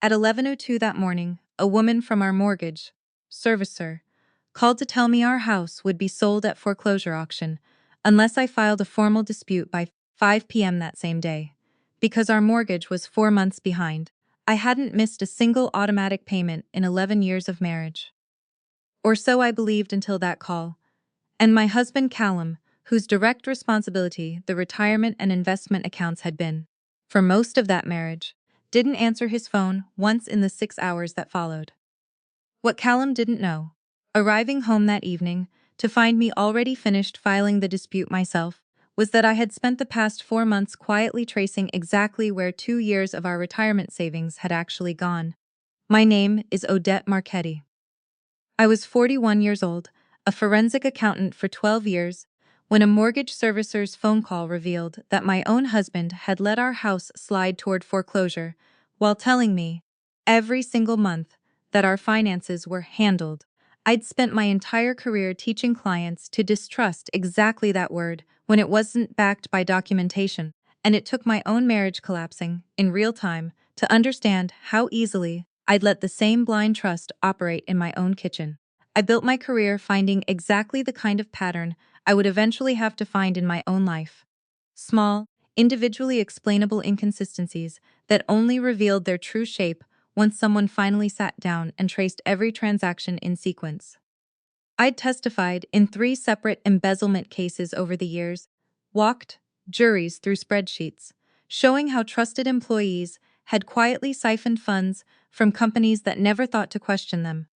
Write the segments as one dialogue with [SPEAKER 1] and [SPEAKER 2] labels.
[SPEAKER 1] At 11:02 that morning, a woman from our mortgage servicer called to tell me our house would be sold at foreclosure auction unless I filed a formal dispute by 5 p.m. that same day. Because our mortgage was 4 months behind, I hadn't missed a single automatic payment in 11 years of marriage. Or so I believed until that call. And my husband Callum, whose direct responsibility the retirement and investment accounts had been, for most of that marriage, didn't answer his phone once in the 6 hours that followed. What Callum didn't know, arriving home that evening to find me already finished filing the dispute myself, was that I had spent the past 4 months quietly tracing exactly where 2 years of our retirement savings had actually gone. My name is Odette Marchetti. I was 41 years old, a forensic accountant for 12 years, when a mortgage servicer's phone call revealed that my own husband had let our house slide toward foreclosure while telling me, every single month, that our finances were handled. I'd spent my entire career teaching clients to distrust exactly that word when it wasn't backed by documentation, and it took my own marriage collapsing, in real time, to understand how easily I'd let the same blind trust operate in my own kitchen. I built my career finding exactly the kind of pattern I would eventually have to find in my own life. Small, individually explainable inconsistencies that only revealed their true shape once someone finally sat down and traced every transaction in sequence. I'd testified in 3 separate embezzlement cases over the years, walked juries through spreadsheets, showing how trusted employees had quietly siphoned funds from companies that never thought to question them.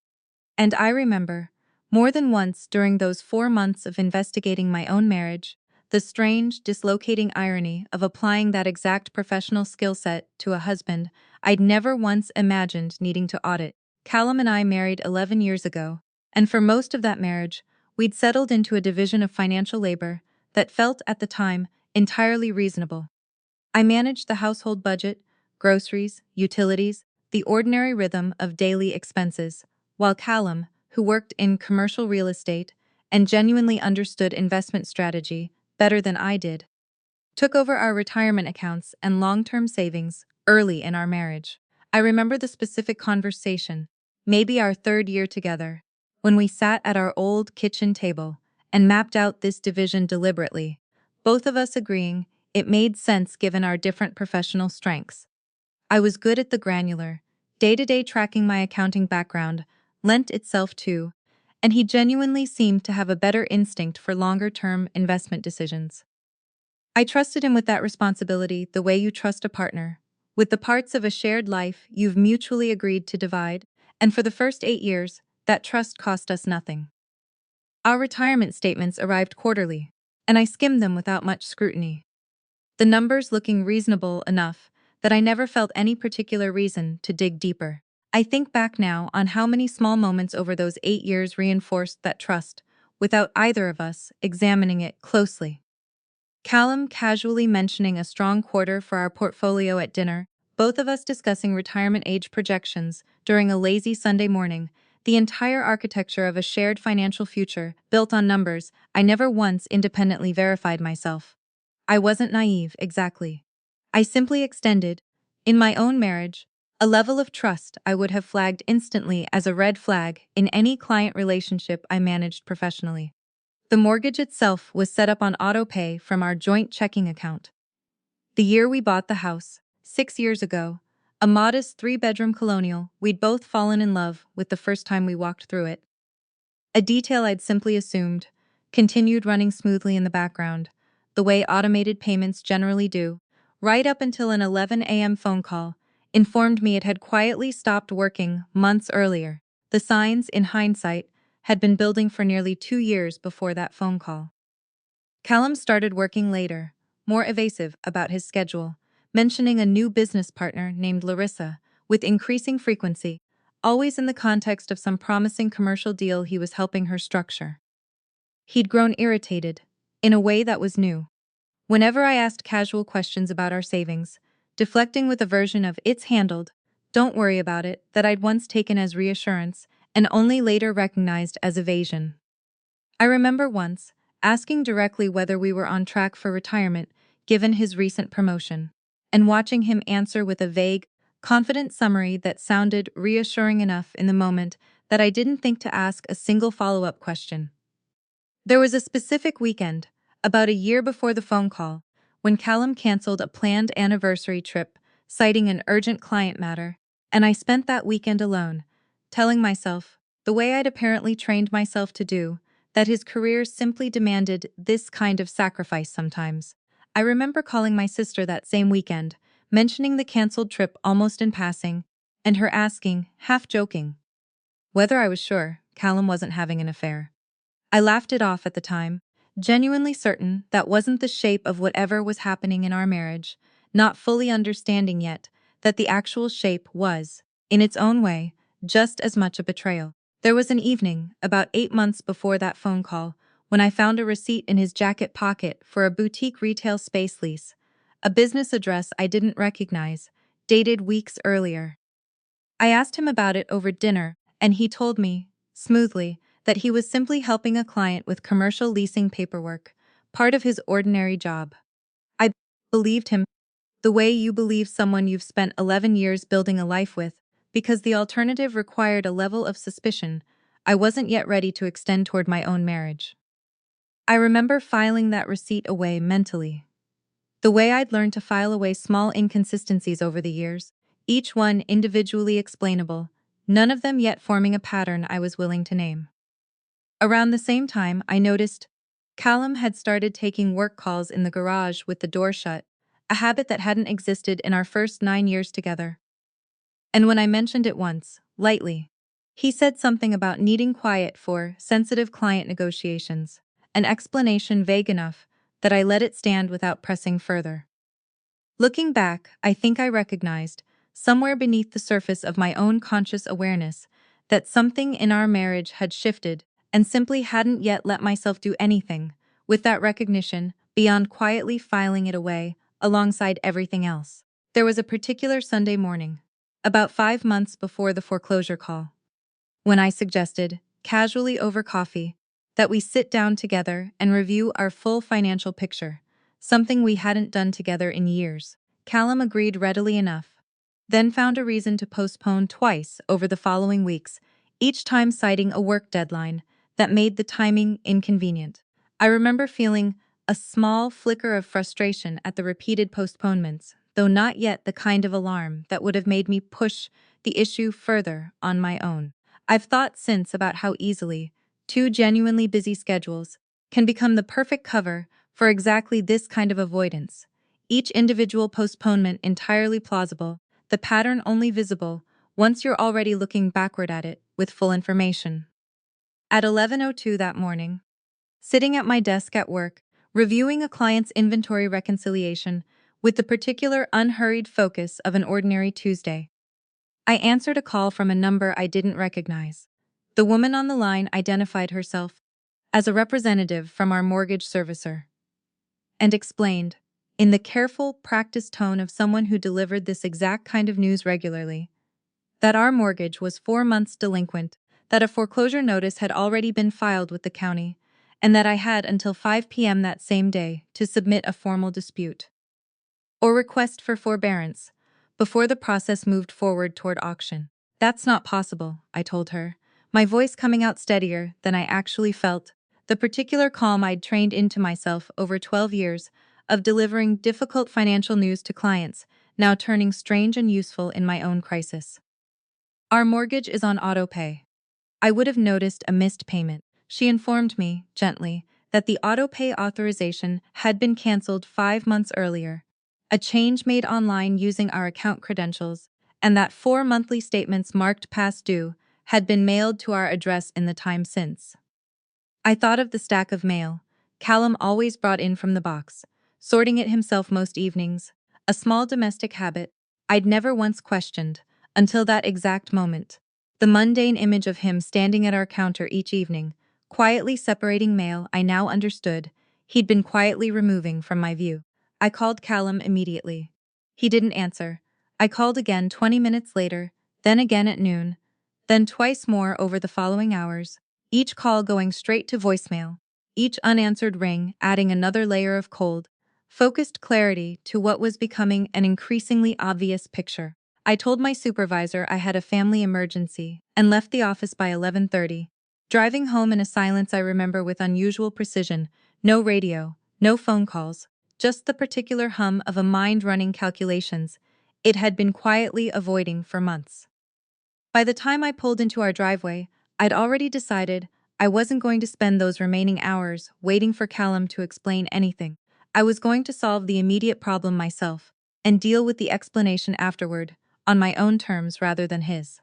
[SPEAKER 1] And I remember, more than once during those 4 months of investigating my own marriage, the strange, dislocating irony of applying that exact professional skill set to a husband I'd never once imagined needing to audit. Callum and I married 11 years ago, and for most of that marriage, we'd settled into a division of financial labor that felt, at the time, entirely reasonable. I managed the household budget, groceries, utilities, the ordinary rhythm of daily expenses, while Callum, who worked in commercial real estate and genuinely understood investment strategy better than I did, took over our retirement accounts and long-term savings early in our marriage. I remember the specific conversation, maybe our 3rd year together, when we sat at our old kitchen table and mapped out this division deliberately, both of us agreeing it made sense given our different professional strengths. I was good at the granular, day-to-day tracking. My accounting background lent itself to, and he genuinely seemed to have a better instinct for longer-term investment decisions. I trusted him with that responsibility the way you trust a partner, with the parts of a shared life you've mutually agreed to divide, and for the first 8 years, that trust cost us nothing. Our retirement statements arrived quarterly, and I skimmed them without much scrutiny, the numbers looking reasonable enough that I never felt any particular reason to dig deeper. I think back now on how many small moments over those 8 years reinforced that trust, without either of us examining it closely. Callum casually mentioning a strong quarter for our portfolio at dinner, both of us discussing retirement age projections during a lazy Sunday morning, the entire architecture of a shared financial future built on numbers I never once independently verified myself. I wasn't naive, exactly. I simply extended, in my own marriage, a level of trust I would have flagged instantly as a red flag in any client relationship I managed professionally. The mortgage itself was set up on auto pay from our joint checking account. The year we bought the house, 6 years ago, a modest 3-bedroom colonial, we'd both fallen in love with the first time we walked through it. A detail I'd simply assumed continued running smoothly in the background, the way automated payments generally do, right up until an 11 a.m. phone call informed me it had quietly stopped working months earlier. The signs, in hindsight, had been building for nearly 2 years before that phone call. Callum started working later, more evasive about his schedule, mentioning a new business partner named Larissa with increasing frequency, always in the context of some promising commercial deal he was helping her structure. He'd grown irritated, in a way that was new. Whenever I asked casual questions about our savings, deflecting with a version of "it's handled, don't worry about it" that I'd once taken as reassurance and only later recognized as evasion. I remember once asking directly whether we were on track for retirement given his recent promotion, and watching him answer with a vague, confident summary that sounded reassuring enough in the moment that I didn't think to ask a single follow-up question. There was a specific weekend, about a year before the phone call, when Callum canceled a planned anniversary trip, citing an urgent client matter, and I spent that weekend alone, telling myself, the way I'd apparently trained myself to do, that his career simply demanded this kind of sacrifice sometimes. I remember calling my sister that same weekend, mentioning the canceled trip almost in passing, and her asking, half joking, whether I was sure Callum wasn't having an affair. I laughed it off at the time, genuinely certain that wasn't the shape of whatever was happening in our marriage, not fully understanding yet that the actual shape was, in its own way, just as much a betrayal. There was an evening, about 8 months before that phone call, when I found a receipt in his jacket pocket for a boutique retail space lease, a business address I didn't recognize, dated weeks earlier. I asked him about it over dinner, and he told me, smoothly, that he was simply helping a client with commercial leasing paperwork, part of his ordinary job. I believed him the way you believe someone you've spent 11 years building a life with, because the alternative required a level of suspicion I wasn't yet ready to extend toward my own marriage. I remember filing that receipt away mentally, the way I'd learned to file away small inconsistencies over the years, each one individually explainable, none of them yet forming a pattern I was willing to name. Around the same time, I noticed Callum had started taking work calls in the garage with the door shut, a habit that hadn't existed in our first 9 years together. And when I mentioned it once, lightly, he said something about needing quiet for sensitive client negotiations, an explanation vague enough that I let it stand without pressing further. Looking back, I think I recognized, somewhere beneath the surface of my own conscious awareness, that something in our marriage had shifted and simply hadn't yet let myself do anything with that recognition beyond quietly filing it away alongside everything else. There was a particular Sunday morning, about 5 months before the foreclosure call, when I suggested, casually over coffee, that we sit down together and review our full financial picture, something we hadn't done together in years. Callum agreed readily enough, then found a reason to postpone twice over the following weeks, each time citing a work deadline that made the timing inconvenient. I remember feeling a small flicker of frustration at the repeated postponements, though not yet the kind of alarm that would have made me push the issue further on my own. I've thought since about how easily two genuinely busy schedules can become the perfect cover for exactly this kind of avoidance, each individual postponement entirely plausible, the pattern only visible once you're already looking backward at it with full information. At 11:02 that morning, sitting at my desk at work, reviewing a client's inventory reconciliation with the particular unhurried focus of an ordinary Tuesday, I answered a call from a number I didn't recognize. The woman on the line identified herself as a representative from our mortgage servicer and explained, in the careful, practiced tone of someone who delivered this exact kind of news regularly, that our mortgage was 4 months delinquent, that a foreclosure notice had already been filed with the county, and that I had until 5 p.m. that same day to submit a formal dispute or request for forbearance before the process moved forward toward auction. That's not possible, I told her, my voice coming out steadier than I actually felt, the particular calm I'd trained into myself over 12 years of delivering difficult financial news to clients, now turning strange and useful in my own crisis. Our mortgage is on auto pay. I would have noticed a missed payment. She informed me, gently, that the auto pay authorization had been canceled 5 months earlier, a change made online using our account credentials, and that 4 monthly statements marked past due had been mailed to our address in the time since. I thought of the stack of mail Callum always brought in from the box, sorting it himself most evenings, a small domestic habit I'd never once questioned until that exact moment. The mundane image of him standing at our counter each evening, quietly separating mail I now understood he'd been quietly removing from my view. I called Callum immediately. He didn't answer. I called again 20 minutes later, then again at noon, then twice more over the following hours, each call going straight to voicemail, each unanswered ring adding another layer of cold, focused clarity to what was becoming an increasingly obvious picture. I told my supervisor I had a family emergency and left the office by 11:30. Driving home in a silence I remember with unusual precision, no radio, no phone calls, just the particular hum of a mind running calculations it had been quietly avoiding for months. By the time I pulled into our driveway, I'd already decided I wasn't going to spend those remaining hours waiting for Callum to explain anything. I was going to solve the immediate problem myself and deal with the explanation afterward, on my own terms rather than his.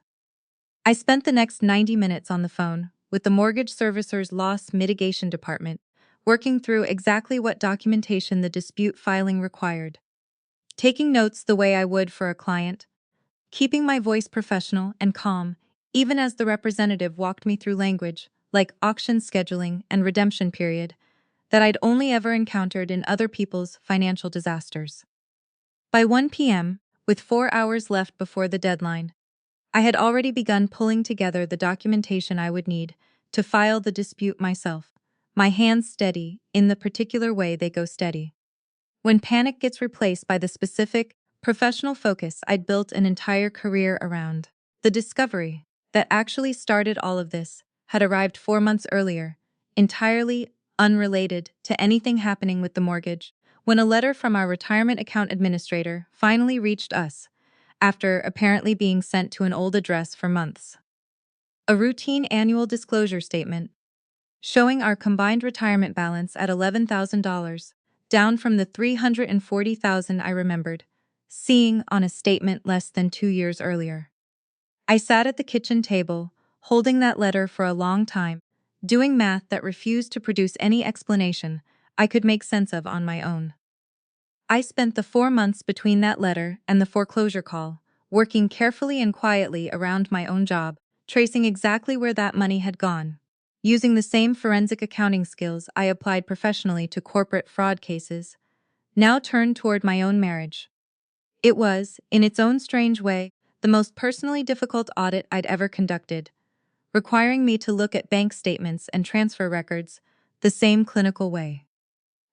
[SPEAKER 1] I spent the next 90 minutes on the phone with the mortgage servicer's loss mitigation department, working through exactly what documentation the dispute filing required. Taking notes the way I would for a client, keeping my voice professional and calm, even as the representative walked me through language, like auction scheduling and redemption period, that I'd only ever encountered in other people's financial disasters. By 1 p.m., with 4 hours left before the deadline, I had already begun pulling together the documentation I would need to file the dispute myself, my hands steady in the particular way they go steady. When panic gets replaced by the specific, professional focus I'd built an entire career around. The discovery that actually started all of this had arrived 4 months earlier, entirely unrelated to anything happening with the mortgage, when a letter from our retirement account administrator finally reached us, after apparently being sent to an old address for months. A routine annual disclosure statement showing our combined retirement balance at $11,000, down from the $340,000 I remembered seeing on a statement less than 2 years earlier. I sat at the kitchen table, holding that letter for a long time, doing math that refused to produce any explanation I could make sense of on my own. I spent the 4 months between that letter and the foreclosure call, working carefully and quietly around my own job, tracing exactly where that money had gone. Using the same forensic accounting skills I applied professionally to corporate fraud cases, now turned toward my own marriage. It was, in its own strange way, the most personally difficult audit I'd ever conducted, requiring me to look at bank statements and transfer records the same clinical way.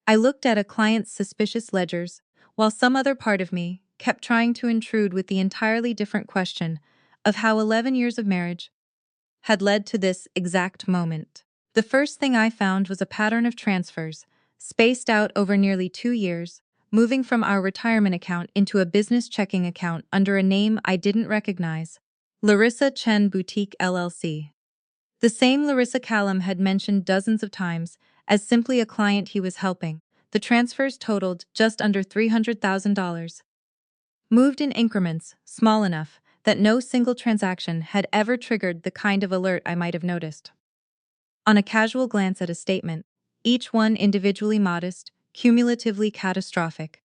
[SPEAKER 1] I looked at a client's suspicious ledgers, while some other part of me kept trying to intrude with the entirely different question of how 11 years of marriage had led to this exact moment. The first thing I found was a pattern of transfers, spaced out over nearly 2 years, moving from our retirement account into a business checking account under a name I didn't recognize, Larissa Chen Boutique LLC. The same Larissa Callum had mentioned dozens of times as simply a client he was helping. The transfers totaled just under $300,000. Moved in increments, small enough that no single transaction had ever triggered the kind of alert I might have noticed. On a casual glance at a statement, each one individually modest, cumulatively catastrophic.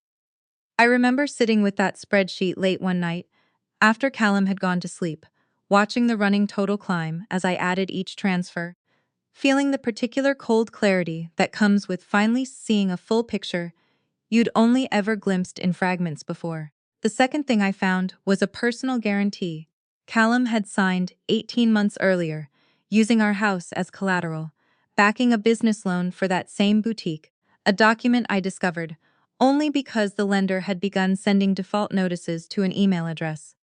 [SPEAKER 1] I remember sitting with that spreadsheet late one night, after Callum had gone to sleep, watching the running total climb as I added each transfer, feeling the particular cold clarity that comes with finally seeing a full picture you'd only ever glimpsed in fragments before. The second thing I found was a personal guarantee Callum had signed 18 months earlier, using our house as collateral, backing a business loan for that same boutique, a document I discovered only because the lender had begun sending default notices to an email address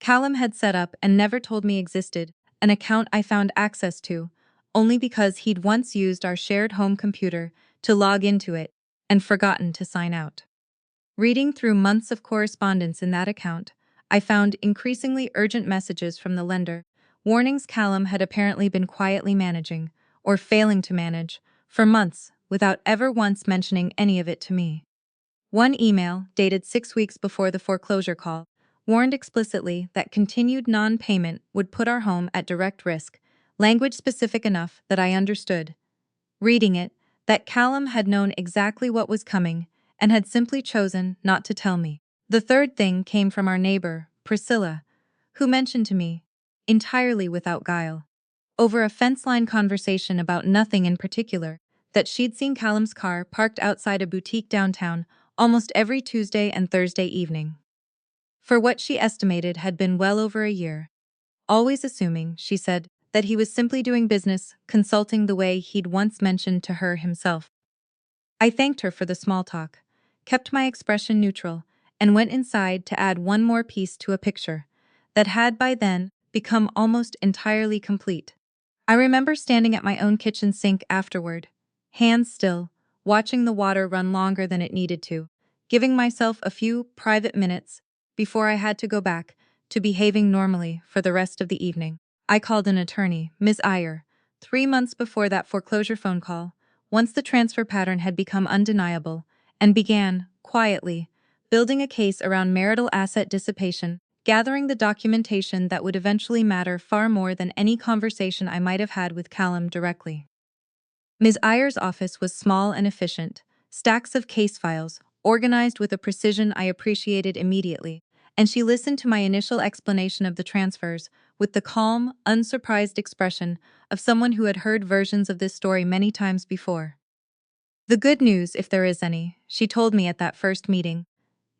[SPEAKER 1] Callum had set up and never told me existed, an account I found access to, only because he'd once used our shared home computer to log into it and forgotten to sign out. Reading through months of correspondence in that account, I found increasingly urgent messages from the lender, warnings Callum had apparently been quietly managing, or failing to manage, for months without ever once mentioning any of it to me. One email, dated 6 weeks before the foreclosure call, warned explicitly that continued non-payment would put our home at direct risk, language specific enough that I understood. Reading it, that Callum had known exactly what was coming and had simply chosen not to tell me. The third thing came from our neighbor, Priscilla, who mentioned to me, entirely without guile, over a fence-line conversation about nothing in particular, that she'd seen Callum's car parked outside a boutique downtown almost every Tuesday and Thursday evening. For what she estimated had been well over a year, always assuming, she said, that he was simply doing business, consulting the way he'd once mentioned to her himself. I thanked her for the small talk, kept my expression neutral, and went inside to add one more piece to a picture, that had by then become almost entirely complete. I remember standing at my own kitchen sink afterward, hands still, watching the water run longer than it needed to, giving myself a few private minutes before I had to go back to behaving normally for the rest of the evening. I called an attorney, Ms. Iyer, 3 months before that foreclosure phone call, once the transfer pattern had become undeniable, and began, quietly, building a case around marital asset dissipation, gathering the documentation that would eventually matter far more than any conversation I might have had with Callum directly. Ms. Iyer's office was small and efficient, stacks of case files, organized with a precision I appreciated immediately, and she listened to my initial explanation of the transfers with the calm, unsurprised expression of someone who had heard versions of this story many times before. The good news, if there is any, she told me at that first meeting,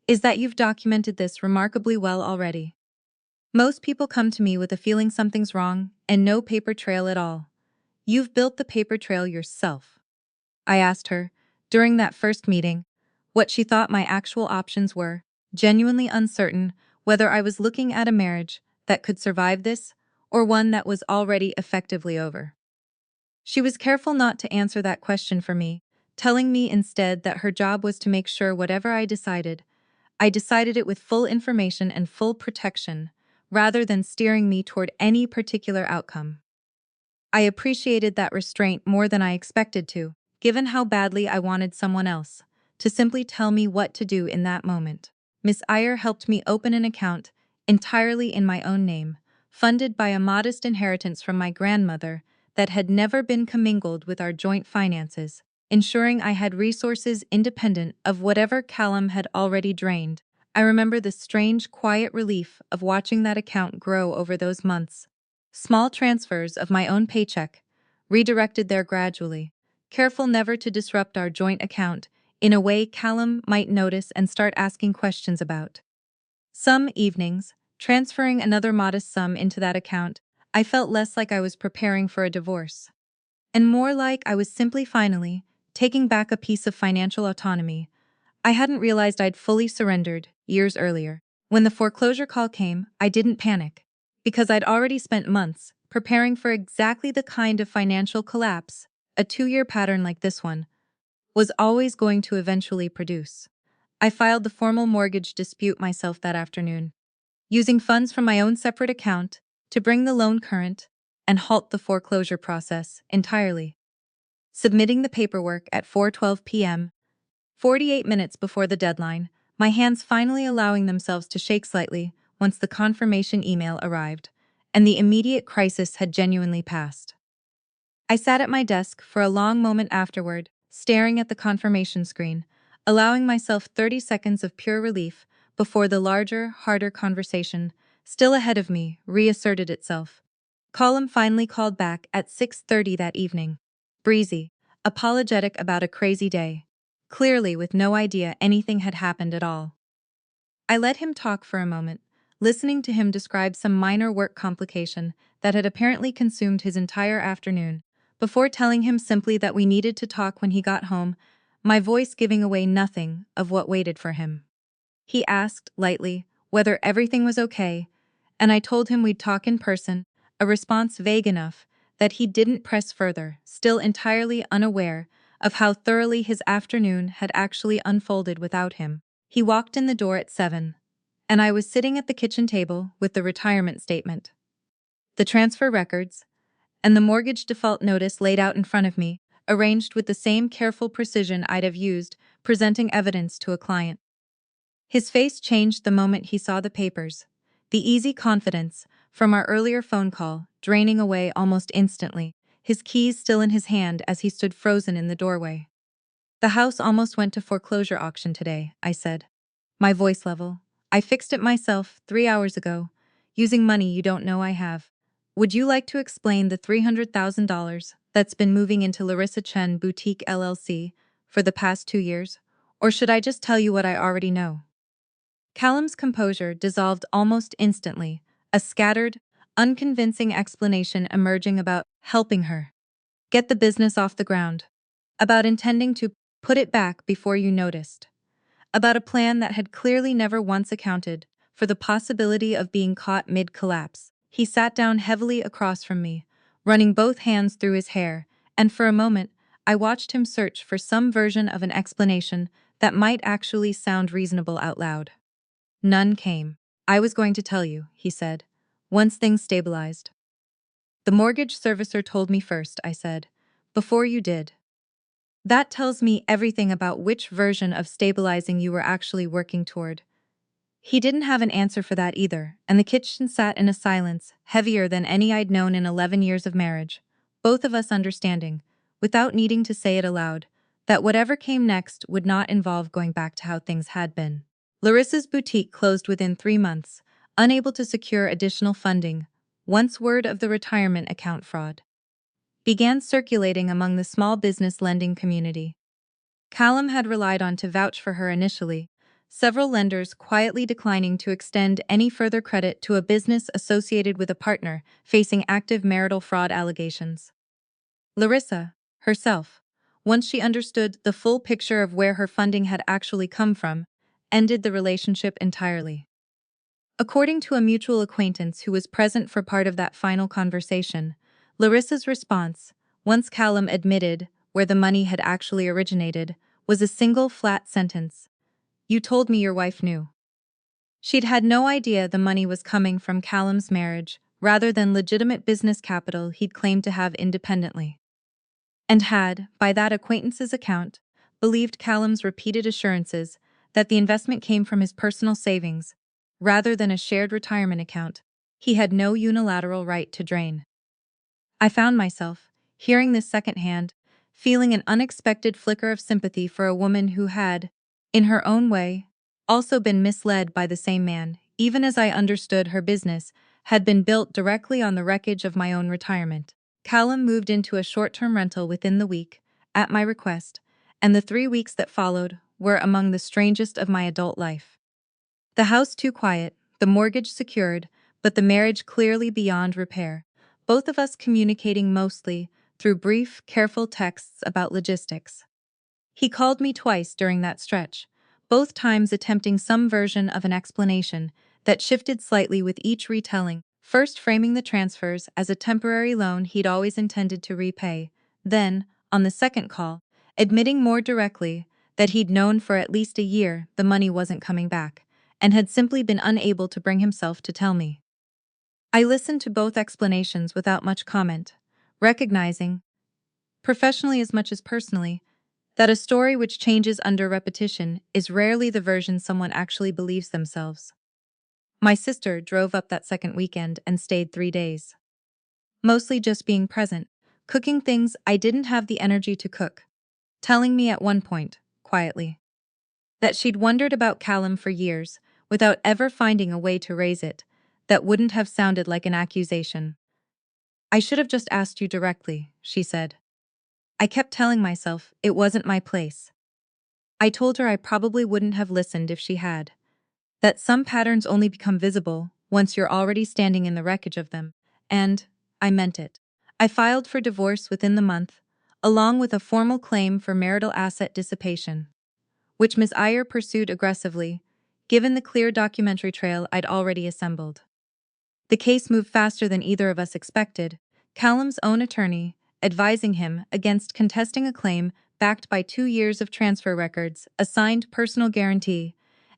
[SPEAKER 1] is that you've documented this remarkably well already. Most people come to me with a feeling something's wrong and no paper trail at all. You've built the paper trail yourself. I asked her, during that first meeting, what she thought my actual options were, genuinely uncertain whether I was looking at a marriage that could survive this or one that was already effectively over. She was careful not to answer that question for me, telling me instead that her job was to make sure whatever I decided it with full information and full protection, rather than steering me toward any particular outcome. I appreciated that restraint more than I expected to, given how badly I wanted someone else to simply tell me what to do in that moment. Miss Iyer helped me open an account entirely in my own name, funded by a modest inheritance from my grandmother that had never been commingled with our joint finances, ensuring I had resources independent of whatever Callum had already drained. I remember the strange, quiet relief of watching that account grow over those months. Small transfers of my own paycheck, redirected there gradually, careful never to disrupt our joint account in a way Callum might notice and start asking questions about. Some evenings, transferring another modest sum into that account, I felt less like I was preparing for a divorce, and more like I was simply finally taking back a piece of financial autonomy I hadn't realized I'd fully surrendered years earlier. When the foreclosure call came, I didn't panic, because I'd already spent months preparing for exactly the kind of financial collapse a 2-year pattern like this one was always going to eventually produce. I filed the formal mortgage dispute myself that afternoon, using funds from my own separate account to bring the loan current and halt the foreclosure process entirely. Submitting the paperwork at 4:12 p.m., 48 minutes before the deadline, my hands finally allowing themselves to shake slightly once the confirmation email arrived, and the immediate crisis had genuinely passed. I sat at my desk for a long moment afterward, staring at the confirmation screen, allowing myself 30 seconds of pure relief before the larger, harder conversation, still ahead of me, reasserted itself. Colum finally called back at 6:30 that evening. Breezy, apologetic about a crazy day, clearly with no idea anything had happened at all. I let him talk for a moment, listening to him describe some minor work complication that had apparently consumed his entire afternoon, before telling him simply that we needed to talk when he got home, my voice giving away nothing of what waited for him. He asked, lightly, whether everything was okay, and I told him we'd talk in person, a response vague enough that he didn't press further, still entirely unaware of how thoroughly his afternoon had actually unfolded without him. He walked in the door at 7, and I was sitting at the kitchen table with the retirement statement, the transfer records, and the mortgage default notice laid out in front of me, arranged with the same careful precision I'd have used presenting evidence to a client. His face changed the moment he saw the papers, the easy confidence from our earlier phone call draining away almost instantly, his keys still in his hand as he stood frozen in the doorway. The house almost went to foreclosure auction today, I said, my voice level. I fixed it myself 3 hours ago, using money you don't know I have. Would you like to explain the $300,000 that's been moving into Larissa Chen Boutique LLC for the past 2 years? Or should I just tell you what I already know? Callum's composure dissolved almost instantly, a scattered, unconvincing explanation emerging about helping her get the business off the ground, about intending to put it back before you noticed, about a plan that had clearly never once accounted for the possibility of being caught mid-collapse. He sat down heavily across from me, running both hands through his hair, and for a moment, I watched him search for some version of an explanation that might actually sound reasonable out loud. None came. "I was going to tell you," he said, "once things stabilized." "The mortgage servicer told me first," I said, "before you did." "That tells me everything about which version of stabilizing you were actually working toward." He didn't have an answer for that either, and the kitchen sat in a silence heavier than any I'd known in 11 years of marriage, both of us understanding, without needing to say it aloud, that whatever came next would not involve going back to how things had been. Larissa's boutique closed within 3 months, unable to secure additional funding, once word of the retirement account fraud began circulating among the small business lending community. Callum had relied on to vouch for her initially, several lenders quietly declining to extend any further credit to a business associated with a partner facing active marital fraud allegations. Larissa, herself, once she understood the full picture of where her funding had actually come from, ended the relationship entirely. According to a mutual acquaintance who was present for part of that final conversation, Larissa's response, once Callum admitted where the money had actually originated, was a single flat sentence: "You told me your wife knew." She'd had no idea the money was coming from Callum's marriage rather than legitimate business capital he'd claimed to have independently, and had, by that acquaintance's account, believed Callum's repeated assurances that the investment came from his personal savings, rather than a shared retirement account he had no unilateral right to drain. I found myself, hearing this secondhand, feeling an unexpected flicker of sympathy for a woman who had, in her own way, also been misled by the same man, even as I understood her business had been built directly on the wreckage of my own retirement. Callum moved into a short-term rental within the week, at my request, and the 3 weeks that followed were among the strangest of my adult life. The house too quiet, the mortgage secured, but the marriage clearly beyond repair, both of us communicating mostly through brief, careful texts about logistics. He called me twice during that stretch, both times attempting some version of an explanation that shifted slightly with each retelling, first framing the transfers as a temporary loan he'd always intended to repay, then, on the second call, admitting more directly that he'd known for at least a year the money wasn't coming back, and had simply been unable to bring himself to tell me. I listened to both explanations without much comment, recognizing, professionally as much as personally, that a story which changes under repetition is rarely the version someone actually believes themselves. My sister drove up that second weekend and stayed 3 days. Mostly just being present, cooking things I didn't have the energy to cook, telling me at one point, quietly, that she'd wondered about Callum for years without ever finding a way to raise it that wouldn't have sounded like an accusation. "I should have just asked you directly," she said. I kept telling myself it wasn't my place. I told her I probably wouldn't have listened if she had, that some patterns only become visible once you're already standing in the wreckage of them, and I meant it. I filed for divorce within the month, along with a formal claim for marital asset dissipation, which Ms. Iyer pursued aggressively, given the clear documentary trail I'd already assembled. The case moved faster than either of us expected, Callum's own attorney advising him against contesting a claim backed by 2 years of transfer records, a signed personal guarantee,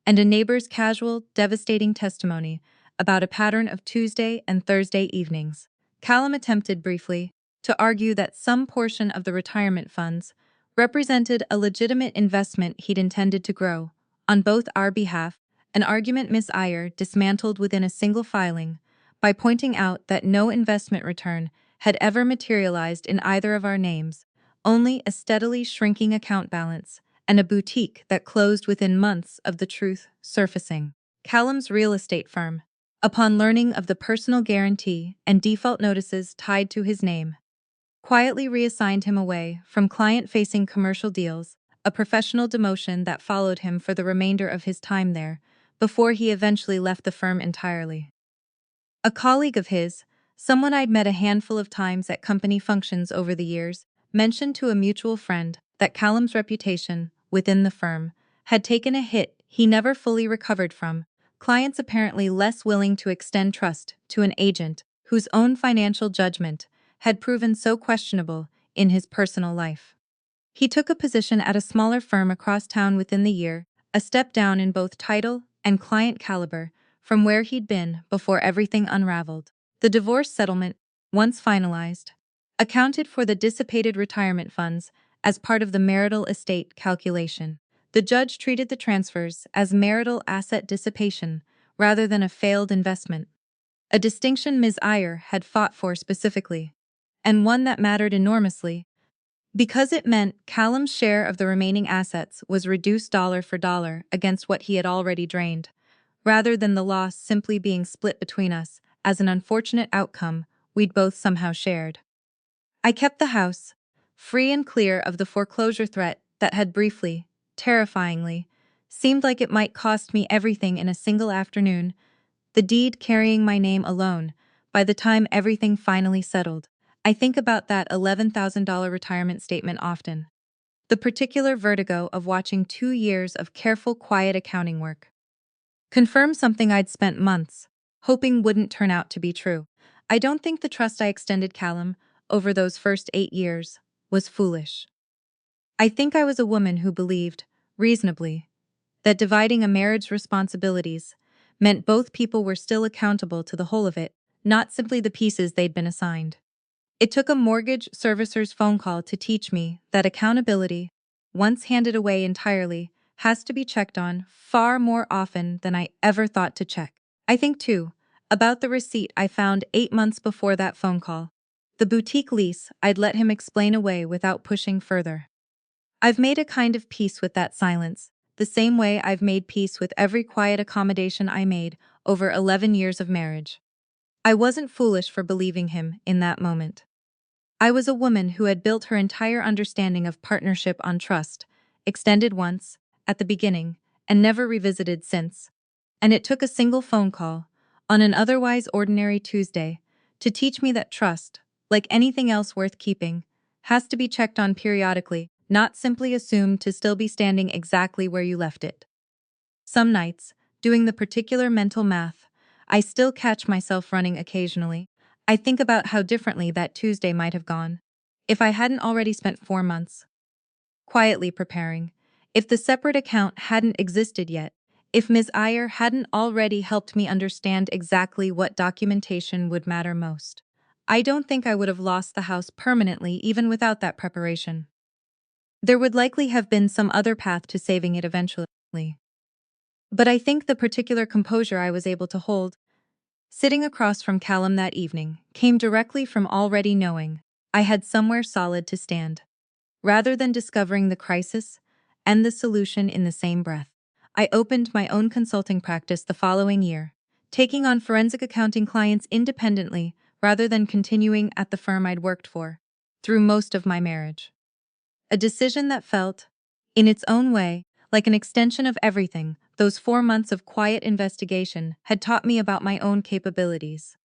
[SPEAKER 1] and a neighbor's casual, devastating testimony about a pattern of Tuesday and Thursday evenings. Callum attempted briefly to argue that some portion of the retirement funds represented a legitimate investment he'd intended to grow, on both our behalf, an argument Miss Iyer dismantled within a single filing, by pointing out that no investment return had ever materialized in either of our names, only a steadily shrinking account balance, and a boutique that closed within months of the truth surfacing. Callum's real estate firm, upon learning of the personal guarantee and default notices tied to his name, quietly reassigned him away from client-facing commercial deals, a professional demotion that followed him for the remainder of his time there, before he eventually left the firm entirely. A colleague of his, someone I'd met a handful of times at company functions over the years, mentioned to a mutual friend that Callum's reputation, within the firm, had taken a hit he never fully recovered from, clients apparently less willing to extend trust to an agent whose own financial judgment had proven so questionable in his personal life. He took a position at a smaller firm across town within the year, a step down in both title and client caliber from where he'd been before everything unraveled. The divorce settlement, once finalized, accounted for the dissipated retirement funds as part of the marital estate calculation. The judge treated the transfers as marital asset dissipation rather than a failed investment, a distinction Ms. Iyer had fought for specifically, and one that mattered enormously because it meant Callum's share of the remaining assets was reduced dollar for dollar against what he had already drained, rather than the loss simply being split between us as an unfortunate outcome we'd both somehow shared. I kept the house, free and clear of the foreclosure threat that had briefly, terrifyingly, seemed like it might cost me everything in a single afternoon, the deed carrying my name alone. By the time everything finally settled, I think about that $11,000 retirement statement often. The particular vertigo of watching 2 years of careful, quiet accounting work confirm something I'd spent months hoping wouldn't turn out to be true. I don't think the trust I extended Callum over those first 8 years was foolish. I think I was a woman who believed, reasonably, that dividing a marriage's responsibilities meant both people were still accountable to the whole of it, not simply the pieces they'd been assigned. It took a mortgage servicer's phone call to teach me that accountability, once handed away entirely, has to be checked on far more often than I ever thought to check. I think, too, about the receipt I found 8 months before that phone call. The boutique lease I'd let him explain away without pushing further. I've made a kind of peace with that silence, the same way I've made peace with every quiet accommodation I made over 11 years of marriage. I wasn't foolish for believing him in that moment. I was a woman who had built her entire understanding of partnership on trust, extended once, at the beginning, and never revisited since. And it took a single phone call, on an otherwise ordinary Tuesday, to teach me that trust, like anything else worth keeping, has to be checked on periodically, not simply assumed to still be standing exactly where you left it. Some nights, doing the particular mental math, I still catch myself running occasionally. I think about how differently that Tuesday might have gone if I hadn't already spent 4 months quietly preparing, if the separate account hadn't existed yet, if Ms. Iyer hadn't already helped me understand exactly what documentation would matter most. I don't think I would have lost the house permanently even without that preparation. There would likely have been some other path to saving it eventually. But I think the particular composure I was able to hold, sitting across from Callum that evening, came directly from already knowing I had somewhere solid to stand. Rather than discovering the crisis and the solution in the same breath, I opened my own consulting practice the following year, taking on forensic accounting clients independently rather than continuing at the firm I'd worked for through most of my marriage. A decision that felt, in its own way, like an extension of everything those 4 months of quiet investigation had taught me about my own capabilities.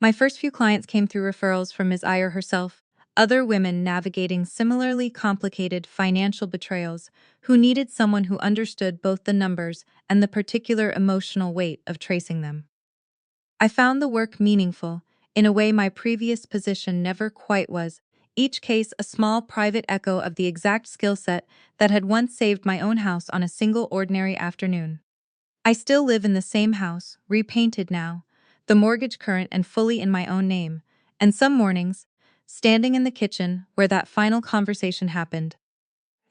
[SPEAKER 1] My first few clients came through referrals from Ms. Iyer herself, other women navigating similarly complicated financial betrayals who needed someone who understood both the numbers and the particular emotional weight of tracing them. I found the work meaningful, in a way my previous position never quite was, each case a small private echo of the exact skill set that had once saved my own house on a single ordinary afternoon. I still live in the same house, repainted now, the mortgage current and fully in my own name, and some mornings, standing in the kitchen where that final conversation happened,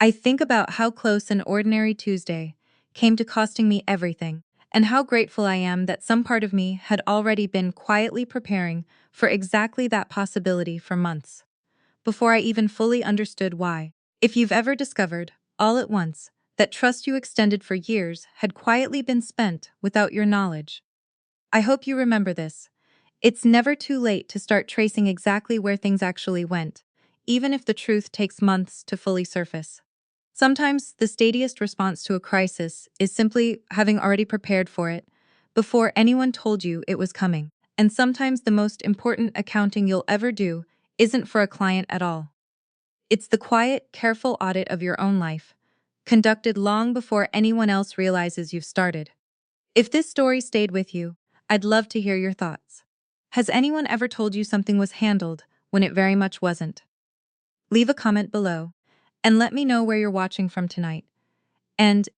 [SPEAKER 1] I think about how close an ordinary Tuesday came to costing me everything, and how grateful I am that some part of me had already been quietly preparing for exactly that possibility for months, before I even fully understood why. If you've ever discovered, all at once, that trust you extended for years had quietly been spent without your knowledge, I hope you remember this. It's never too late to start tracing exactly where things actually went, even if the truth takes months to fully surface. Sometimes the steadiest response to a crisis is simply having already prepared for it before anyone told you it was coming. And sometimes the most important accounting you'll ever do isn't for a client at all. It's the quiet, careful audit of your own life, conducted long before anyone else realizes you've started. If this story stayed with you, I'd love to hear your thoughts. Has anyone ever told you something was handled when it very much wasn't? Leave a comment below and let me know where you're watching from tonight. And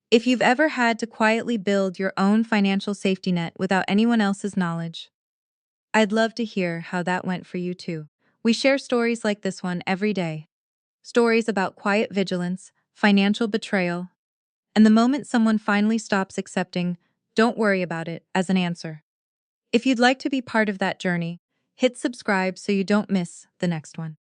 [SPEAKER 1] if you've ever had to quietly build your own financial safety net without anyone else's knowledge, I'd love to hear how that went for you too. We share stories like this one every day. Stories about quiet vigilance, financial betrayal, and the moment someone finally stops accepting, "Don't worry about it," as an answer. If you'd like to be part of that journey, hit subscribe so you don't miss the next one.